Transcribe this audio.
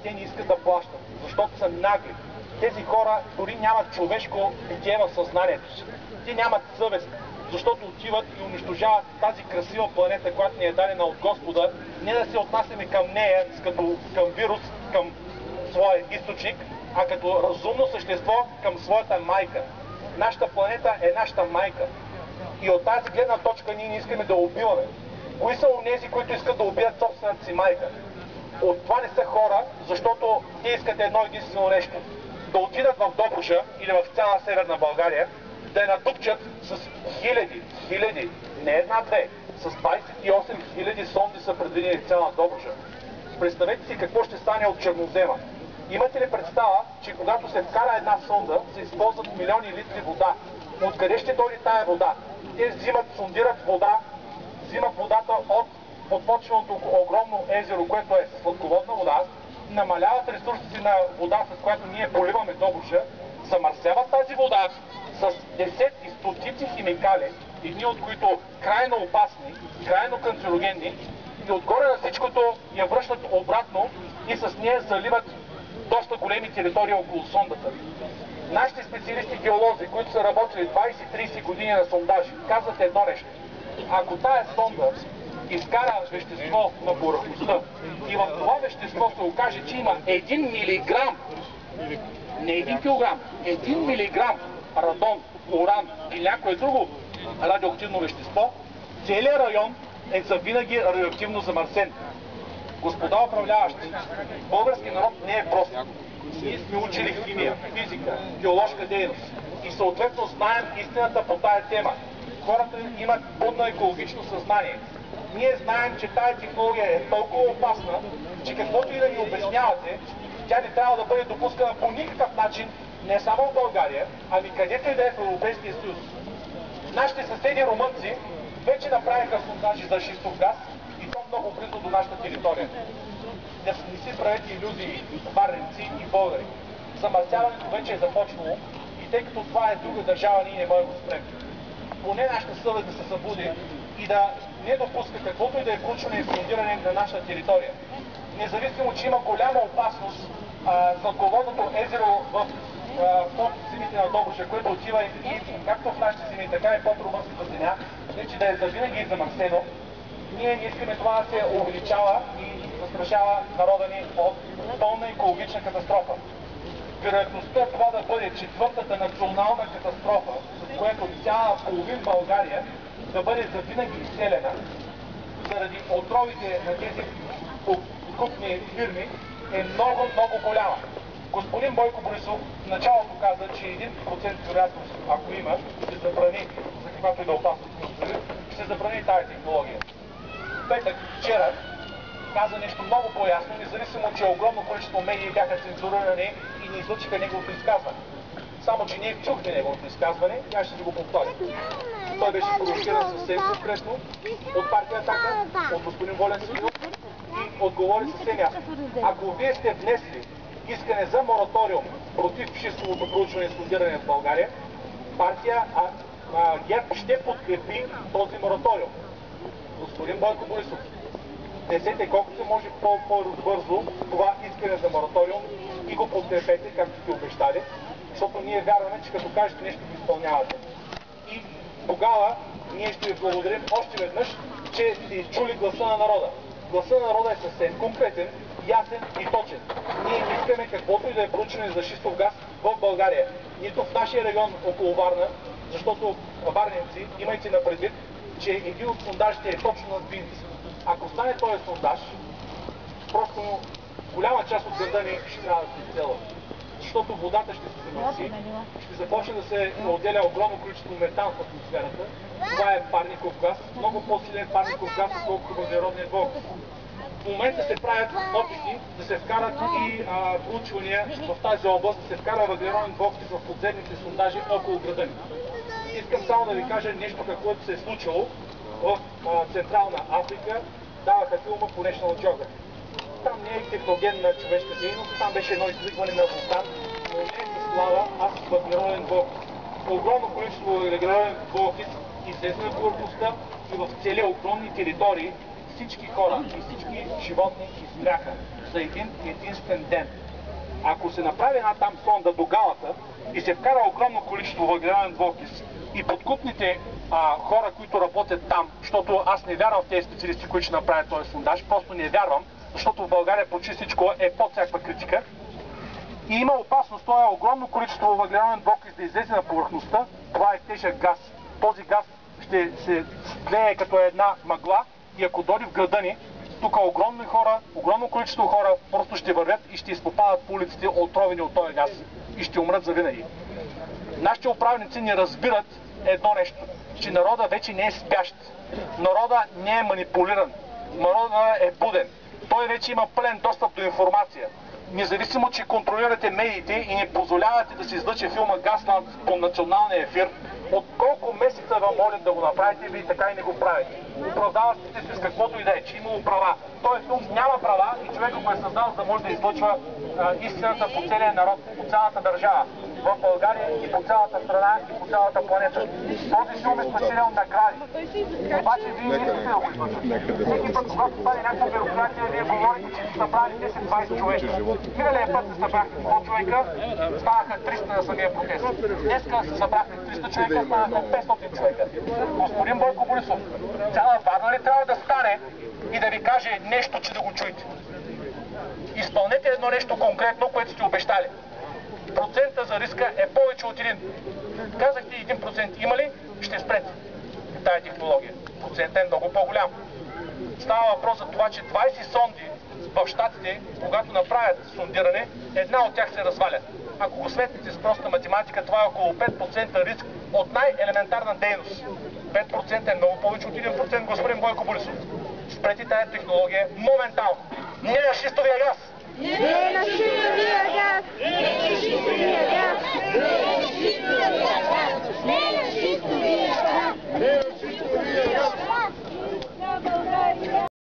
те не искат да плащат, защото са нагли. Тези хора дори нямат човешко битие в съзнанието си. Те нямат съвест, защото отиват и унищожават тази красива планета, която ни е дадена от Господа, не да се отнасяме към нея като към вирус, към своя източник, а като разумно същество към своята майка. Нашата планета е нашата майка. И от тази гледна точка ние не искаме да убиваме. Кои са онези, които искат да убият собствената си майка? От това не са хора, защото те искат едно единствено нещо. Да отидат в Добруджа или в цяла Северна България, да я надупчат с хиляди, не една-две, с 28 000 сонди са предвидени в цяла Добруджа. Представете си какво ще стане от чернозема. Имате ли представа, че когато се вкара една сонда, се използват милиони литри вода? Откъде ще дойде тая вода? Те сондират вода, взимат водата от подпочвеното огромно езеро, което е сладководна вода, намаляват ресурсите на вода, с която ние поливаме Добруджа, замърсяват тази вода с десетки, стотици химикали, едни от които крайно опасни, крайно канцерогенни, и отгоре на всичкото я връщат обратно и с нея заливат доста големи територии около сондата. Нашите специалисти геолози, които са работили 20-30 години на сондажи, казват едно нещо. Ако тая сонда изкара вещество на повърхността и в това вещество се окаже, че има 1 милиграм, не 1 килограм, 1 милиграм радон, уран или някое друго радиоактивно вещество, целият район е завинаги радиоактивно замърсен. Господа управляващи, български народ не е прост. Ние сме учили химия, физика, геоложка дейност и съответно знаем истината по тая тема. Хората имат будно екологично съзнание. Ние знаем, че тая технология е толкова опасна, че каквото и да ни обяснявате, тя не трябва да бъде допускана по никакъв начин, не само в България, ами където и да е в Европейския съюз. Нашите съседи румънци вече направиха сондажи за шистов газ и то много близо до нашата територия. Не си правете илюзии, варненци и българи. Замърсяването вече е започнало и тъй като това е друга държава, ние не можем да спрем. Поне нашата съвест да се събуди и да не допуска каквото и да е проучване и сондиране на нашата територия. Независимо, че има голяма опасност сладководното езеро в под зимите на Добруджа, което отива и както в нашите зими, така и под румънската земя, вече да е завинаги замърсено, ние не искаме това да се увеличава и застрашава народа ни от пълна екологична катастрофа. Вероятността това да бъде четвъртата национална катастрофа, с която цяла половин България да бъде завинаги изселена заради отровите на тези крупни фирми, е много голяма. Господин Бойко Борисов в началото каза, че 1% вероятност, ако има, ще забрани, за каквато и да опасност, ще забрани тази технология. Петък, вчера, каза нещо много по-ясно, независимо, че огромно количество медии бяха цензурирани и не излъчиха неговото изказване. Само, че ние чухме неговото изказване и аз ще си го повторя. Той беше провокиран съвсем конкретно от партия Атака, от господин Волен Сидеров и отговори съвсем ясно. Ако вие сте внесли искане за мораториум против шистовото проучване и сондиране в България, партия ГЕРБ ще подкрепи този мораториум. Господин Бойко Борисов, внесете колкото се може по-бързо това искане за мораториум и го подкрепете, както сте обещали, защото ние вярваме, че като кажете нещо го изпълнявате. И тогава ние ще ви благодарим още веднъж, че сте чули гласа на народа. Гласа на народа е съвсем конкретен, ясен и точен. Ние не искаме каквото и да е проучване за шистов газ в България. Нито в нашия регион около Варна, защото варненци, имайте на предвид, че един от сондажите е точно над Винница. Ако стане този сондаж, просто голяма част от града ни ще трябва да се изцелва. Защото водата ще се замърси, ще започне да се отделя огромно количество метан в атмосферата. Това е парников газ, много по-силен парников газ, отколкото въглеродният двуокис. В момента се правят опити да се вкарат и проучвания в тази област, да се вкара въглероден двуокис в подземните сондажи около града ни. Искам само да ви кажа нещо, каквото се е случило в Централна Африка. Даваха филма по National Geographic. Там не е техногенна човешка дейност, там беше едно излигване на вулкан, но не е с лава, а с въглероден двуокис. Огромно количество въглероден двуокис излезе на повърхността и в цели огромни територии всички хора и всички животни измряха. за един единствен ден. Ако се направи една там сонда до Галата и се вкара огромно количество въглероден двуокис и подкупните хора, които работят там, защото аз не вярвам в тези специалисти, които ще направят този сондаж, просто не вярвам, защото в България почти всичко е под всякаква критика. И има опасност това огромно количество въглероден двуокис да излезе на повърхността. Това е тежък газ. Този газ ще се склее като една мъгла и ако дойде в града ни, тук огромно количество хора просто ще вървят и ще изпопадат по улиците отровени от този газ и ще умрат завинаги. Нашите управници не разбират едно нещо, че народа вече не е спящ. Народа не е манипулиран. Народа е буден. Той вече има пълен достъп до информация. Независимо, че контролирате медиите и не позволявате да се излъчи филма Гасланд по националния ефир, от колко месеца вам молят да го направите, вие така и не го правите. Оправдавате се с каквото и да е, че имало права. Той филм няма права и човекът го е създал, за да може да излъчва истината по целия народ, по цялата държава, в България и по цялата страна и по цялата планета. Този филм е спечелил награди. Обаче вие не искате да го излъчвате. Всеки път, когато стане някакво мероприятие, вие говорите, че са събрали 10-20 човека. Миналия път се събрахте 100 човека, станаха 300 на самия протест. Днеска се събрахте 300 човека, станаха 500 човека. Господин Бойко Борисов, цяла Варна ли трябва да стане и да ви каже нещо, че да го чуете? Изпълнете едно нещо конкретно, което сте обещали. Процента за риска е повече от 1. Казахте 1%. Има ли? Ще спрете тая технология. Процентът е много по-голям. Става въпрос за това, че 20 сонди в щатите, когато направят сондиране, една от тях се разваля. Ако го сметнете с проста математика, това е около 5% риск от най-елементарна дейност. 5% е много повече от 1%, господин Бойко Борисов. Спрете тая технология моментално. Не на шистовия газ!